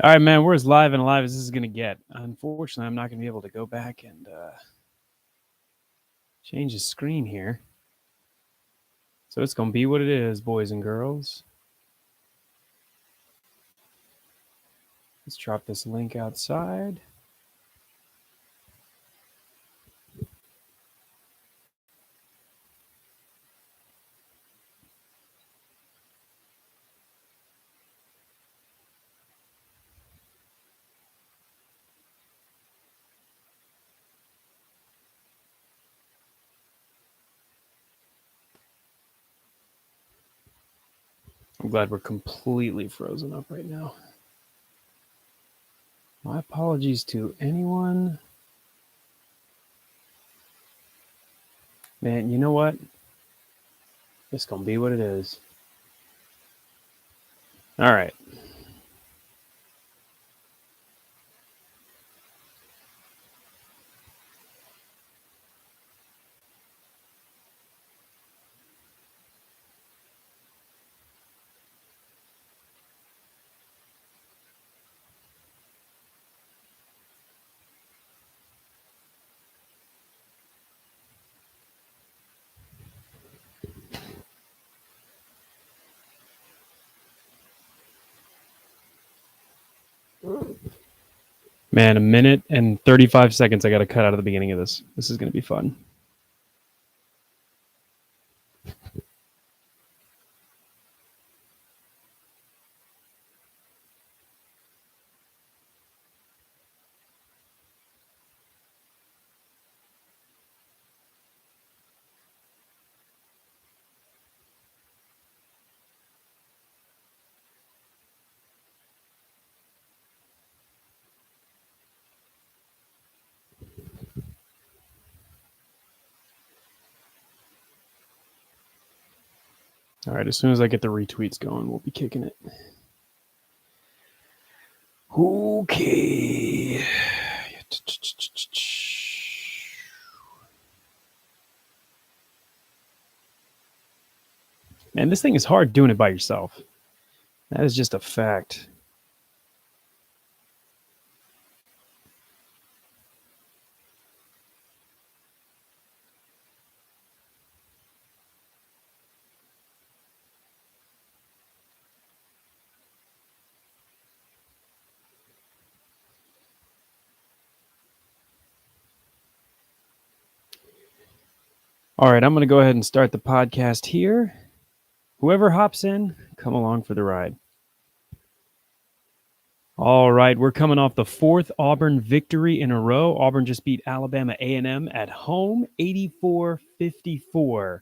All right, man, we're as live and alive as this is going to get. Unfortunately, I'm not going to be able to go back and change the screen here. So it's going to be what it is, boys and girls. Let's drop this link outside. I'm glad we're completely frozen up right now. My apologies to anyone. Man, you know what? It's going to be what it is. All right. Man, a minute and 35 seconds I got to cut out of the beginning of this. This is going to be fun. All right, as soon as I get the retweets going, we'll be kicking it. Okay. Man, this thing is hard doing it by yourself. That is just a fact. All right, I'm going to go ahead and start the podcast here. Whoever hops in, come along for the ride. All right, we're coming off the fourth Auburn victory in a row. Auburn just beat Alabama A&M at home, 84-54.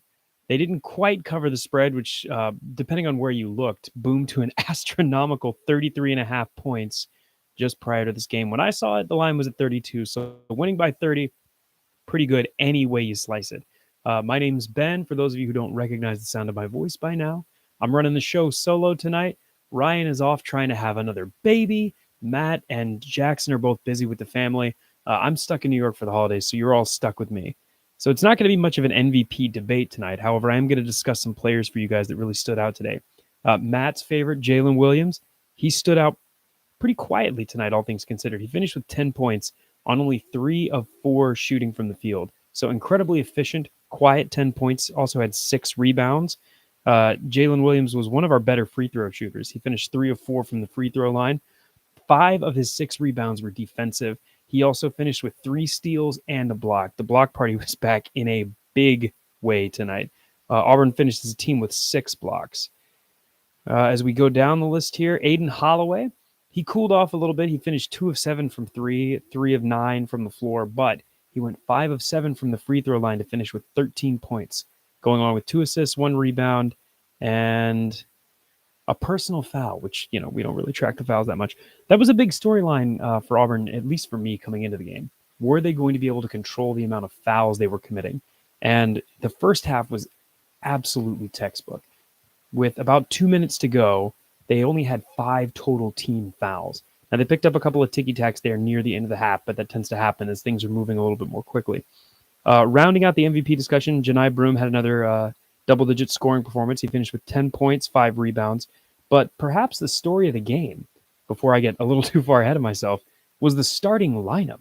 They didn't quite cover the spread, which, depending on where you looked, boomed to an astronomical 33.5 points just prior to this game. When I saw it, the line was at 32, so winning by 30, pretty good any way you slice it. My name's Ben. For those of you who don't recognize the sound of my voice by now, I'm running the show solo tonight. Ryan is off trying to have another baby. Matt and Jackson are both busy with the family. I'm stuck in New York for the holidays, so you're all stuck with me. So it's not going to be much of an MVP debate tonight. However, I am going to discuss some players for you guys that really stood out today. Matt's favorite, Jalen Williams, he stood out pretty quietly tonight, all things considered. He finished with 10 points on only 3 of 4 shooting from the field. So incredibly efficient, quiet 10 points, also had 6 rebounds. Jalen Williams was one of our better free throw shooters. He finished 3 of 4 from the free throw line. 5 of his 6 rebounds were defensive. He also finished with 3 steals and a block. The block party was back in a big way tonight. Auburn finished as a team with 6 blocks. As we go down the list here, Aiden Holloway, he cooled off a little bit. He finished 2 of 7 from 3, 3 of 9 from the floor, but he went 5 of 7 from the free throw line to finish with 13 points, going on with 2 assists, 1 rebound, and a personal foul, which, we don't really track the fouls that much. That was a big storyline for Auburn, at least for me coming into the game. Were they going to be able to control the amount of fouls they were committing? And the first half was absolutely textbook. With about 2 minutes to go, they only had 5 total team fouls. Now, they picked up a couple of ticky-tacks there near the end of the half, but that tends to happen as things are moving a little bit more quickly. Rounding out the MVP discussion, Janai Broome had another double-digit scoring performance. He finished with 10 points, 5 rebounds. But perhaps the story of the game before I get a little too far ahead of myself, was the starting lineup.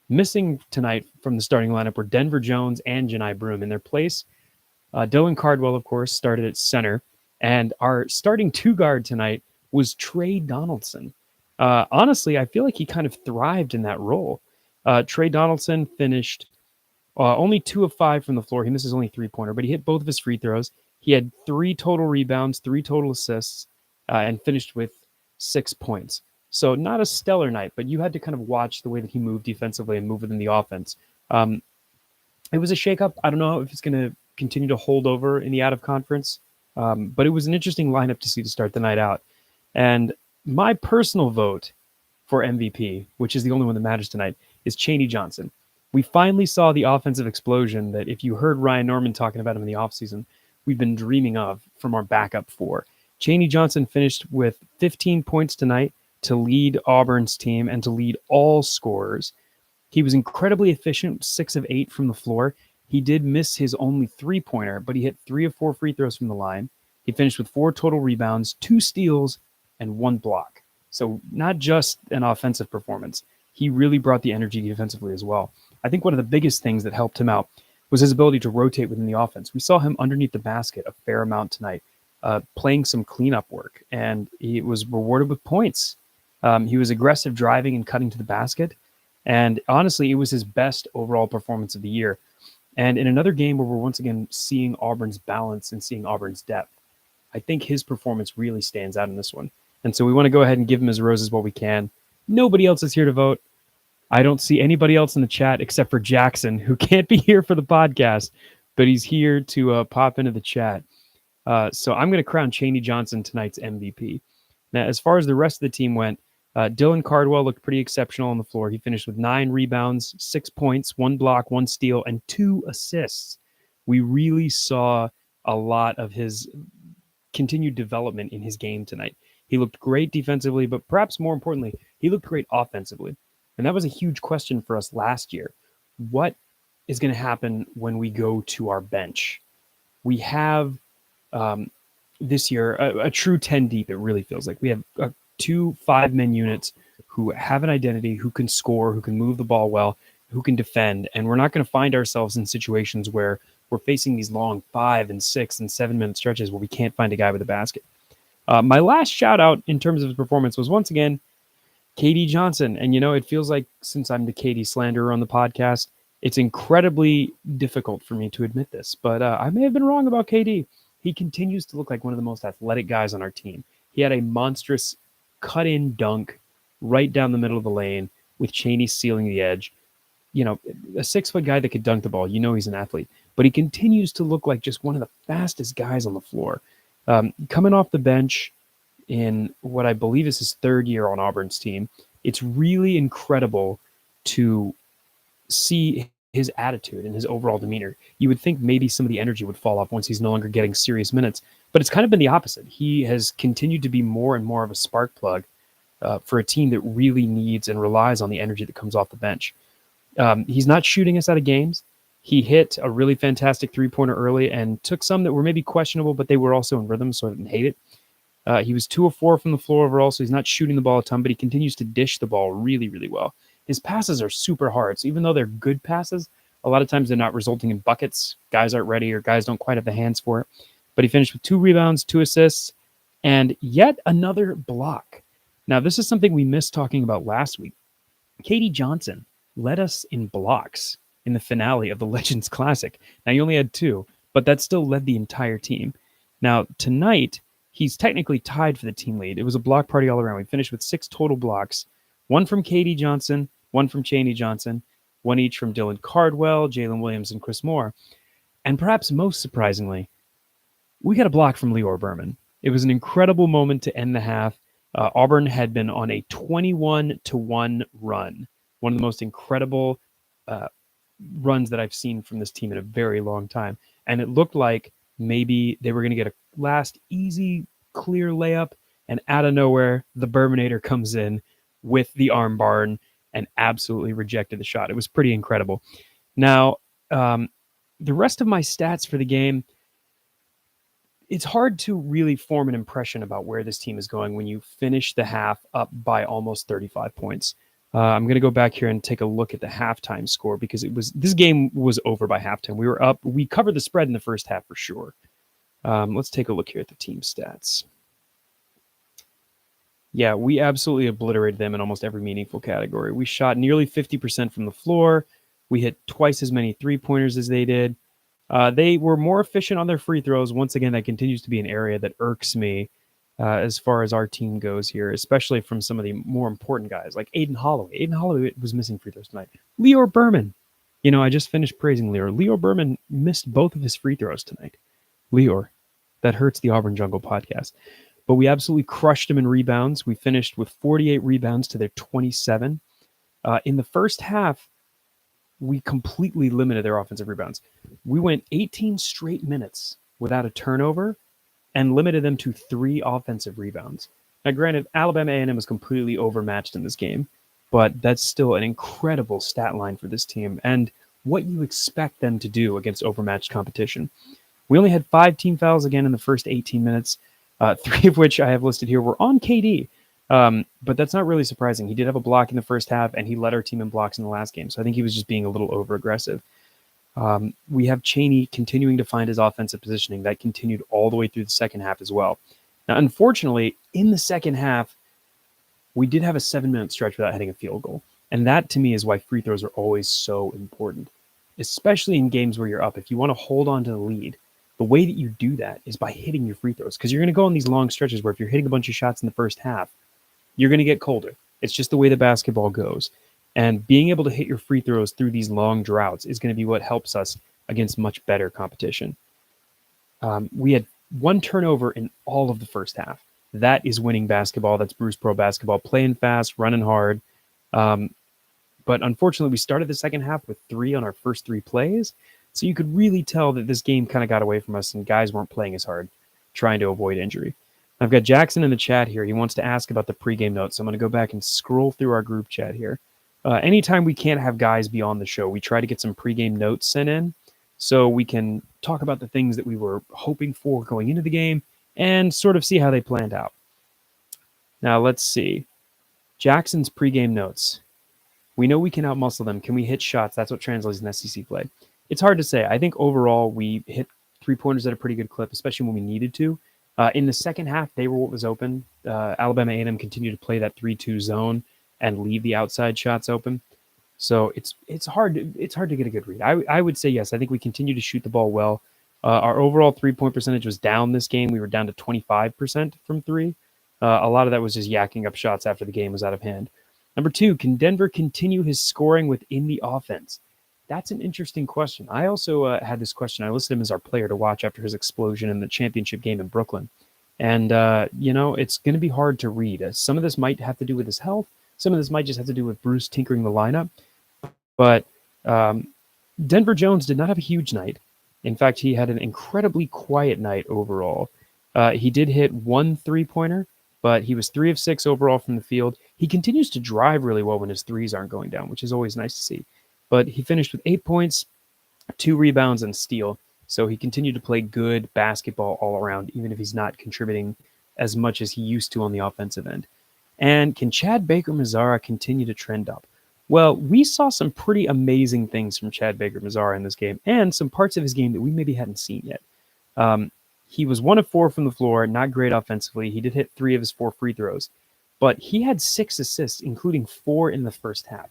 Missing tonight from the starting lineup were Denver Jones and Janai Broom. In their place, Dylan Cardwell, of course, started at center. And our starting two guard tonight was Trey Donaldson. Honestly, I feel like he kind of thrived in that role. Trey Donaldson finished only 2 of 5 from the floor. He misses only 3-pointer, but he hit both of his free throws. He had 3 total rebounds, 3 total assists, and finished with 6 points. So not a stellar night, but you had to kind of watch the way that he moved defensively and move within the offense. It was a shakeup. I don't know if it's going to continue to hold over in the out of conference, but it was an interesting lineup to see to start the night out. And my personal vote for MVP, which is the only one that matters tonight, is Chaney Johnson. We finally saw the offensive explosion that if you heard Ryan Norman talking about him in the offseason, we've been dreaming of from our backup four. Chaney Johnson finished with 15 points tonight to lead Auburn's team and to lead all scorers. He was incredibly efficient, 6 of 8 from the floor. He did miss his only 3-pointer, but he hit 3 of 4 free throws from the line. He finished with 4 total rebounds, 2 steals, and 1 block. So not just an offensive performance. He really brought the energy defensively as well. I think one of the biggest things that helped him out was his ability to rotate within the offense. We saw him underneath the basket a fair amount tonight, playing some cleanup work, and he was rewarded with points. He was aggressive driving and cutting to the basket, and honestly, it was his best overall performance of the year. And in another game where we're once again seeing Auburn's balance and seeing Auburn's depth, I think his performance really stands out in this one. And so we want to go ahead and give him his roses while we can. Nobody else is here to vote. I don't see anybody else in the chat except for Jackson, who can't be here for the podcast, but he's here to pop into the chat. So I'm going to crown Chaney Johnson tonight's MVP. Now, as far as the rest of the team went, Dylan Cardwell looked pretty exceptional on the floor. He finished with 9 rebounds, 6 points, 1 block, 1 steal, and 2 assists. We really saw a lot of his continued development in his game tonight. He looked great defensively, but perhaps more importantly, he looked great offensively. And that was a huge question for us last year. What is going to happen when we go to our bench? We have this year a true 10 deep, it really feels like. We have 2 5-man units who have an identity, who can score, who can move the ball well, who can defend. And we're not going to find ourselves in situations where we're facing these long 5 and 6 and 7-minute stretches where we can't find a guy with a basket. My last shout out in terms of his performance was once again KD Johnson. And, you know, it feels like since I'm the KD slanderer on the podcast, it's incredibly difficult for me to admit this, but I may have been wrong about KD. He continues to look like one of the most athletic guys on our team. He had a monstrous cut-in dunk right down the middle of the lane with Chaney sealing the edge. You know, a 6-foot guy that could dunk the ball, you know he's an athlete. But he continues to look like just one of the fastest guys on the floor. Coming off the bench in what I believe is his 3rd year on Auburn's team, it's really incredible to see his attitude and his overall demeanor. You would think maybe some of the energy would fall off once he's no longer getting serious minutes, but it's kind of been the opposite. He has continued to be more and more of a spark plug for a team that really needs and relies on the energy that comes off the bench. He's not shooting us out of games. He hit a really fantastic 3-pointer early and took some that were maybe questionable, but they were also in rhythm, so I didn't hate it. He was 2 of 4 from the floor overall, so he's not shooting the ball a ton, but he continues to dish the ball really, really well. His passes are super hard, so even though they're good passes, a lot of times they're not resulting in buckets. Guys aren't ready or guys don't quite have the hands for it. But he finished with 2 rebounds, 2 assists, and yet another block. Now, this is something we missed talking about last week. KD Johnson led us in blocks in the finale of the Legends Classic. Now, he only had 2, but that still led the entire team. Now, tonight, he's technically tied for the team lead. It was a block party all around. We finished with 6 total blocks, 1 from KD Johnson, 1 from Chaney Johnson, 1 each from Dylan Cardwell, Jalen Williams, and Chris Moore. And perhaps most surprisingly, we got a block from Lior Berman. It was an incredible moment to end the half. Auburn had been on a 21-1 run, one of the most incredible runs that I've seen from this team in a very long time. And it looked like maybe they were going to get a last easy, clear layup, and out of nowhere, the Berminator comes in with the arm bar and absolutely rejected the shot. It was pretty incredible. Now, the rest of my stats for the game, it's hard to really form an impression about where this team is going when you finish the half up by almost 35 points. I'm going to go back here and take a look at the halftime score because this game was over by halftime. We were up. We covered the spread in the first half for sure. Let's take a look here at the team stats. Yeah, we absolutely obliterated them in almost every meaningful category. We shot nearly 50% from the floor. We hit twice as many three-pointers as they did. They were more efficient on their free throws. Once again, that continues to be an area that irks me as far as our team goes here, especially from some of the more important guys like Aiden Holloway. Aiden Holloway was missing free throws tonight. Lior Berman. I just finished praising Lior. Lior Berman missed both of his free throws tonight. Lior. That hurts the Auburn Jungle podcast. But we absolutely crushed him in rebounds. We finished with 48 rebounds to their 27. In the first half, we completely limited their offensive rebounds. We went 18 straight minutes without a turnover and limited them to 3 offensive rebounds. Now, granted, Alabama A&M was completely overmatched in this game, but that's still an incredible stat line for this team and what you expect them to do against overmatched competition. We only had 5 team fouls again in the first 18 minutes, 3 of which I have listed here were on KD. But that's not really surprising. He did have a block in the first half, and he led our team in blocks in the last game. So I think he was just being a little over-aggressive. We have Chaney continuing to find his offensive positioning. That continued all the way through the second half as well. Now, unfortunately, in the second half, we did have a 7-minute stretch without hitting a field goal. And that, to me, is why free throws are always so important, especially in games where you're up. If you want to hold on to the lead, the way that you do that is by hitting your free throws, because you're going to go on these long stretches where if you're hitting a bunch of shots in the first half, you're going to get colder. It's just the way the basketball goes. And being able to hit your free throws through these long droughts is going to be what helps us against much better competition. We had 1 turnover in all of the first half. That is winning basketball. That's Bruce Pro basketball, playing fast, running hard. But unfortunately, we started the second half with 3 on our first 3 plays. So you could really tell that this game kind of got away from us and guys weren't playing as hard, trying to avoid injury. I've got Jackson in the chat here. He wants to ask about the pregame notes. So I'm going to go back and scroll through our group chat here. Anytime we can't have guys be on the show, we try to get some pregame notes sent in so we can talk about the things that we were hoping for going into the game and sort of see how they planned out. Now, let's see. Jackson's pregame notes. We know we can outmuscle them. Can we hit shots? That's what translates in SEC play. It's hard to say. I think overall we hit 3-pointers at a pretty good clip, especially when we needed to. In the second half, they were what was open. Alabama A&M continued to play that 3-2 zone and leave the outside shots open. So it's hard to get a good read. I would say yes. I think we continue to shoot the ball well. Our overall 3-point percentage was down this game. We were down to 25% from 3. A lot of that was just yakking up shots after the game was out of hand. Number 2, can Denver continue his scoring within the offense? That's an interesting question. I also had this question. I listed him as our player to watch after his explosion in the championship game in Brooklyn. And, it's going to be hard to read. Some of this might have to do with his health. Some of this might just have to do with Bruce tinkering the lineup. But Denver Jones did not have a huge night. In fact, he had an incredibly quiet night overall. He did hit 1 3-pointer, but he was 3 of 6 overall from the field. He continues to drive really well when his threes aren't going down, which is always nice to see. But he finished with 8 points, 2 rebounds, and a steal. So he continued to play good basketball all around, even if he's not contributing as much as he used to on the offensive end. And can Chad Baker-Mazara continue to trend up? Well, we saw some pretty amazing things from Chad Baker-Mazara in this game, and some parts of his game that we maybe hadn't seen yet. He was 1 of 4 from the floor, not great offensively. He did hit 3 of his 4 free throws, but he had 6 assists, including 4 in the first half.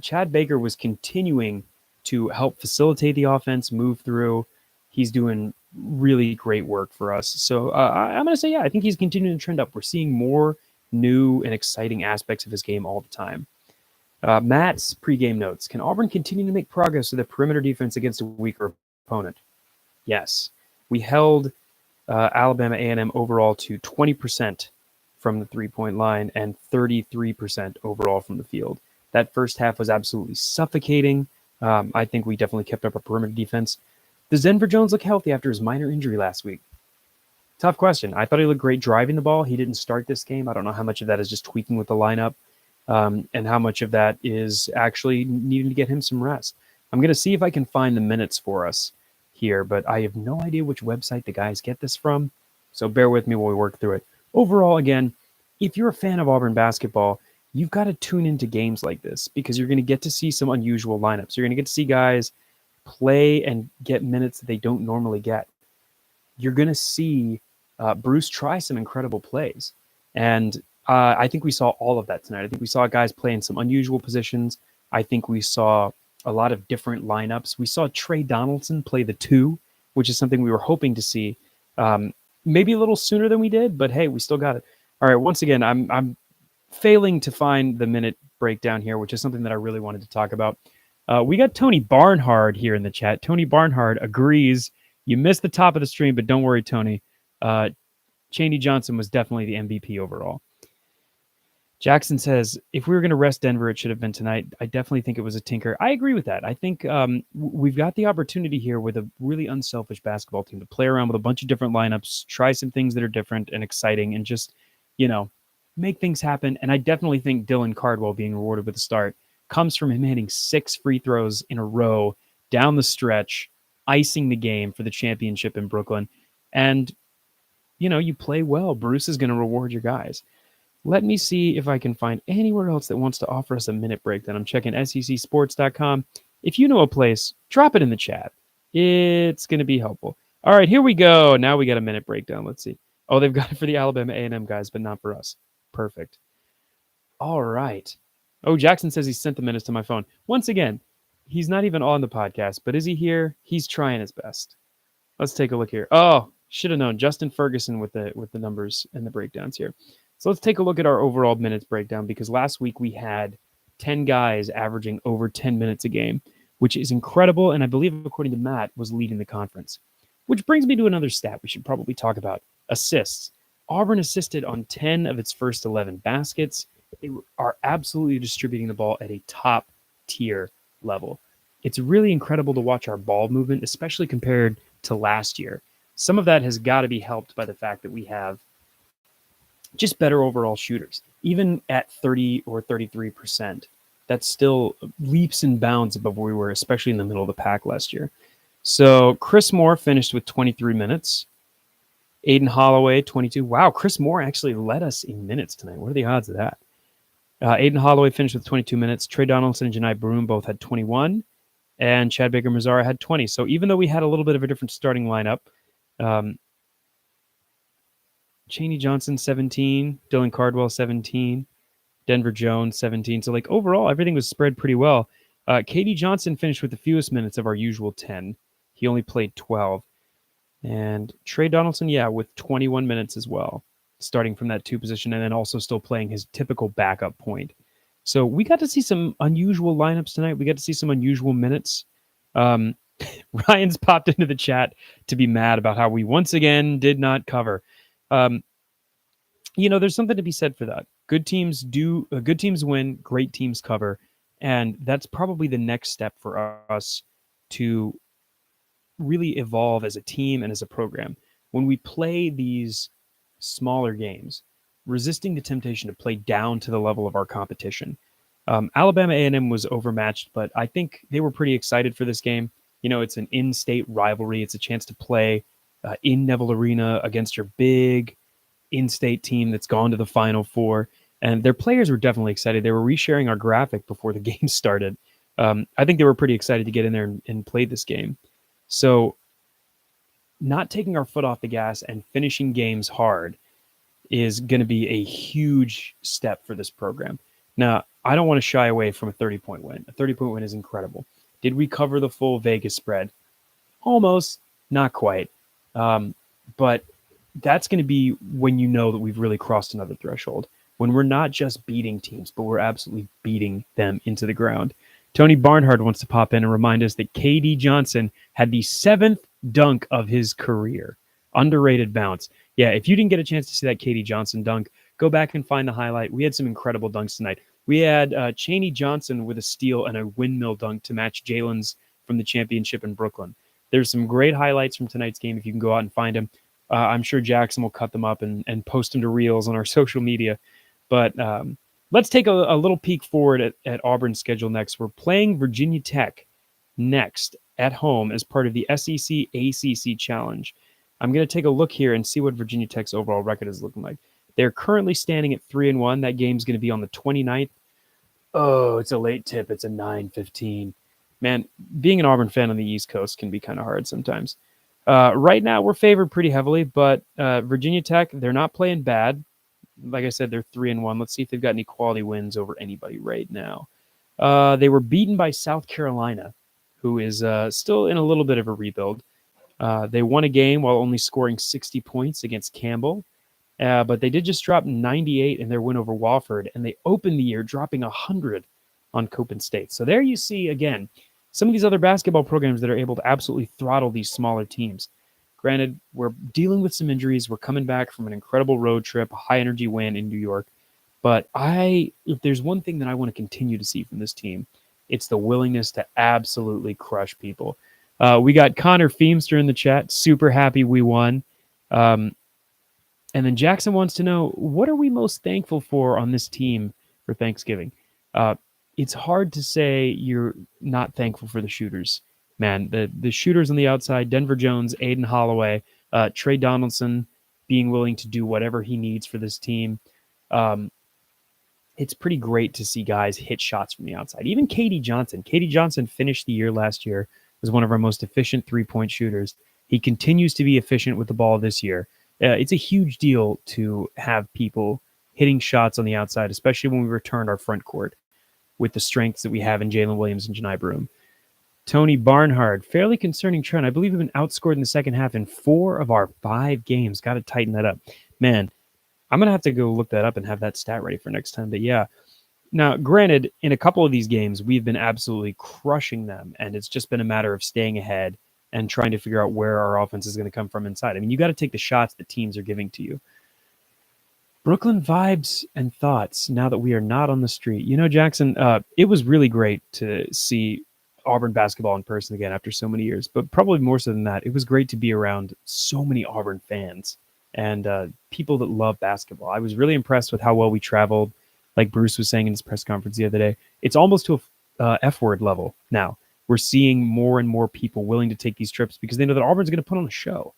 Chad Baker was continuing to help facilitate the offense, move through. He's doing really great work for us. So I'm going to say, yeah, I think he's continuing to trend up. We're seeing more new and exciting aspects of his game all the time. Matt's pregame notes. Can Auburn continue to make progress with a perimeter defense against a weaker opponent? Yes. We held Alabama A&M overall to 20% from the 3-point line and 33% overall from the field. That first half was absolutely suffocating. I think we definitely kept up our perimeter defense. Does Denver Jones look healthy after his minor injury last week? Tough question. I thought he looked great driving the ball. He didn't start this game. I don't know how much of that is just tweaking with the lineup and how much of that is actually needing to get him some rest. I'm going to see if I can find the minutes for us here, but I have no idea which website the guys get this from. So bear with me while we work through it. Overall, again, if you're a fan of Auburn basketball, you've got to tune into games like this because you're going to get to see some unusual lineups. You're going to get to see guys play and get minutes that they don't normally get. You're going to see Bruce try some incredible plays. And I think we saw all of that tonight. I think we saw guys play in some unusual positions. I think we saw a lot of different lineups. We saw Trey Donaldson play the 2, which is something we were hoping to see maybe a little sooner than we did, but hey, we still got it. All right, once again, I'm failing to find the minute breakdown here, which is something that I really wanted to talk about. We got Tony Barnhard here in the chat. Tony Barnhard agrees. You missed the top of the stream, but don't worry, Tony. Chaney Johnson was definitely the MVP overall. Jackson says, if we were going to rest Denver, it should have been tonight. I definitely think it was a tinker. I agree with that. I think we've got the opportunity here with a really unselfish basketball team to play around with a bunch of different lineups, try some things that are different and exciting, and just, make things happen. And I definitely think Dylan Cardwell being rewarded with a start comes from him hitting 6 free throws in a row down the stretch, icing the game for the championship in Brooklyn. And, you play well. Bruce is going to reward your guys. Let me see if I can find anywhere else that wants to offer us a minute breakdown. I'm checking secsports.com. If you know a place, drop it in the chat. It's going to be helpful. All right, here we go. Now we got a minute breakdown. Let's see. Oh, they've got it for the Alabama A&M guys, but not for us. Perfect. All right. Oh, Jackson says he sent the minutes to my phone. Once again, he's not even on the podcast, but is he here? He's trying his best. Let's take a look here. Oh, should have known. Justin Ferguson with the numbers and the breakdowns here. So let's take a look at our overall minutes breakdown because last week we had 10 guys averaging over 10 minutes a game, which is incredible. And I believe, according to Matt, was leading the conference. Which brings me to another stat we should probably talk about. Assists. Auburn assisted on 10 of its first 11 baskets. They are absolutely distributing the ball at a top tier level. It's really incredible to watch our ball movement, especially compared to last year. Some of that has got to be helped by the fact that we have just better overall shooters. Even at 30 or 33%, that's still leaps and bounds above where we were, especially in the middle of the pack last year. So Chris Moore finished with 23 minutes. Aiden Holloway, 22. Wow, Chris Moore actually led us in minutes tonight. What are the odds of that? Aiden Holloway finished with 22 minutes. Trey Donaldson and Janai Broom both had 21. And Chad Baker-Mazara had 20. So even though we had a little bit of a different starting lineup, Chaney Johnson, 17. Dylan Cardwell, 17. Denver Jones, 17. So overall, everything was spread pretty well. Katie Johnson finished with the fewest minutes of our usual 10. He only played 12. And Trey Donaldson, with 21 minutes as well, starting from that 2 position and then also still playing his typical backup point. So we got to see some unusual lineups tonight. We got to see some unusual minutes. Ryan's popped into the chat to be mad about how we once again did not cover. There's something to be said for that. Good teams win, great teams cover. And that's probably the next step for us to really evolve as a team and as a program. When we play these smaller games, resisting the temptation to play down to the level of our competition. Alabama A&M was overmatched, but I think they were pretty excited for this game. It's an in-state rivalry. It's a chance to play in Neville Arena against your big in-state team that's gone to the Final Four. And their players were definitely excited. They were resharing our graphic before the game started. I think they were pretty excited to get in there and play this game. So not taking our foot off the gas and finishing games hard is going to be a huge step for this program. Now, I don't want to shy away from a 30-point win. A 30-point win is incredible. Did we cover the full Vegas spread? Almost, not quite. But that's going to be when you know that we've really crossed another threshold. When we're not just beating teams, but we're absolutely beating them into the ground. Tony Barnhard wants to pop in and remind us that KD Johnson had the 7th dunk of his career. Underrated bounce. Yeah, if you didn't get a chance to see that KD Johnson dunk, go back and find the highlight. We had some incredible dunks tonight. We had Chaney Johnson with a steal and a windmill dunk to match Jalen's from the championship in Brooklyn. There's some great highlights from tonight's game if you can go out and find them. I'm sure Jackson will cut them up and post them to Reels on our social media. But let's take a little peek forward at Auburn's schedule next. We're playing Virginia Tech next at home as part of the SEC ACC Challenge. I'm going to take a look here and see what Virginia Tech's overall record is looking like. They're currently standing at 3-1. That game's going to be on the 29th. Oh, it's a late tip. It's a 9:15. Man, being an Auburn fan on the East Coast can be kind of hard sometimes. Right now, we're favored pretty heavily, but Virginia Tech, they're not playing bad. Like I said, they're 3-1. Let's see if they've got any quality wins over anybody right now. They were beaten by South Carolina, who is still in a little bit of a rebuild. They won a game while only scoring 60 points against Campbell. But they did just drop 98 in their win over Wofford, and they opened the year dropping 100 on Copen State. So there you see, again, some of these other basketball programs that are able to absolutely throttle these smaller teams. Granted, we're dealing with some injuries. We're coming back from an incredible road trip, a high-energy win in New York. But if there's one thing that I want to continue to see from this team, it's the willingness to absolutely crush people. We got Connor Feemster in the chat. Super happy we won. And then Jackson wants to know, what are we most thankful for on this team for Thanksgiving? It's hard to say you're not thankful for the shooters. Man, the shooters on the outside, Denver Jones, Aiden Holloway, Trey Donaldson being willing to do whatever he needs for this team. It's pretty great to see guys hit shots from the outside. Even Katie Johnson. Katie Johnson finished the year last year as one of our most efficient three-point shooters. He continues to be efficient with the ball this year. It's a huge deal to have people hitting shots on the outside, especially when we return our front court with the strengths that we have in Jalen Williams and Janai Broom. Tony Barnhart, fairly concerning trend. I believe we've been outscored in the second half in 4 of our 5 games. Got to tighten that up. Man, I'm going to have to go look that up and have that stat ready for next time. But yeah, now, granted, in a couple of these games, we've been absolutely crushing them, and it's just been a matter of staying ahead and trying to figure out where our offense is going to come from inside. I mean, you got to take the shots that teams are giving to you. Brooklyn vibes and thoughts now that we are not on the street. You know, Jackson, it was really great to see Auburn basketball in person again after so many years, but probably more so than that, it was great to be around so many Auburn fans and people that love basketball. I was really impressed with how well we traveled. Like Bruce was saying in his press conference the other day, it's almost to a F-word level now. We're seeing more and more people willing to take these trips because they know that Auburn's going to put on a show.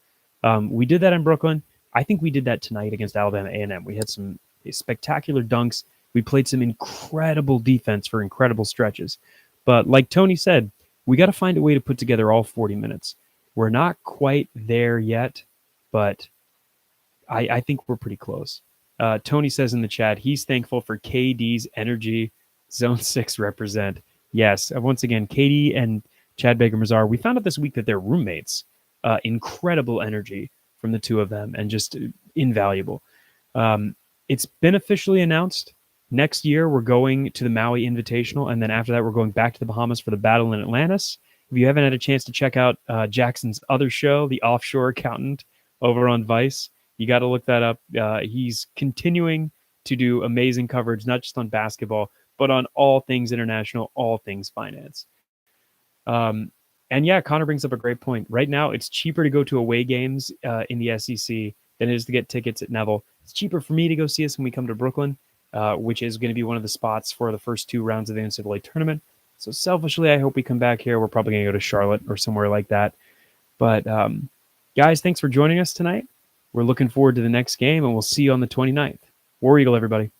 We did that in Brooklyn. I think we did that tonight against Alabama A&M. We had some spectacular dunks. We played some incredible defense for incredible stretches. But like Tony said, we got to find a way to put together all 40 minutes. We're not quite there yet, but I think we're pretty close. Tony says in the chat, he's thankful for KD's energy. Zone 6 represent. Yes, once again, Katie and Chad Baker-Mazar, we found out this week that they're roommates. Incredible energy from the two of them and just invaluable. It's been officially announced. Next year, we're going to the Maui Invitational, and then after that, we're going back to the Bahamas for the Battle in Atlantis. If you haven't had a chance to check out Jackson's other show, The Offshore Accountant, over on Vice, you got to look that up. He's continuing to do amazing coverage, not just on basketball, but on all things international, all things finance. And yeah, Connor brings up a great point. Right now, it's cheaper to go to away games in the SEC than it is to get tickets at Neville. It's cheaper for me to go see us when we come to Brooklyn, which is going to be one of the spots for the first 2 rounds of the NCAA tournament. So selfishly, I hope we come back here. We're probably going to go to Charlotte or somewhere like that. But guys, thanks for joining us tonight. We're looking forward to the next game, and we'll see you on the 29th. War Eagle, everybody.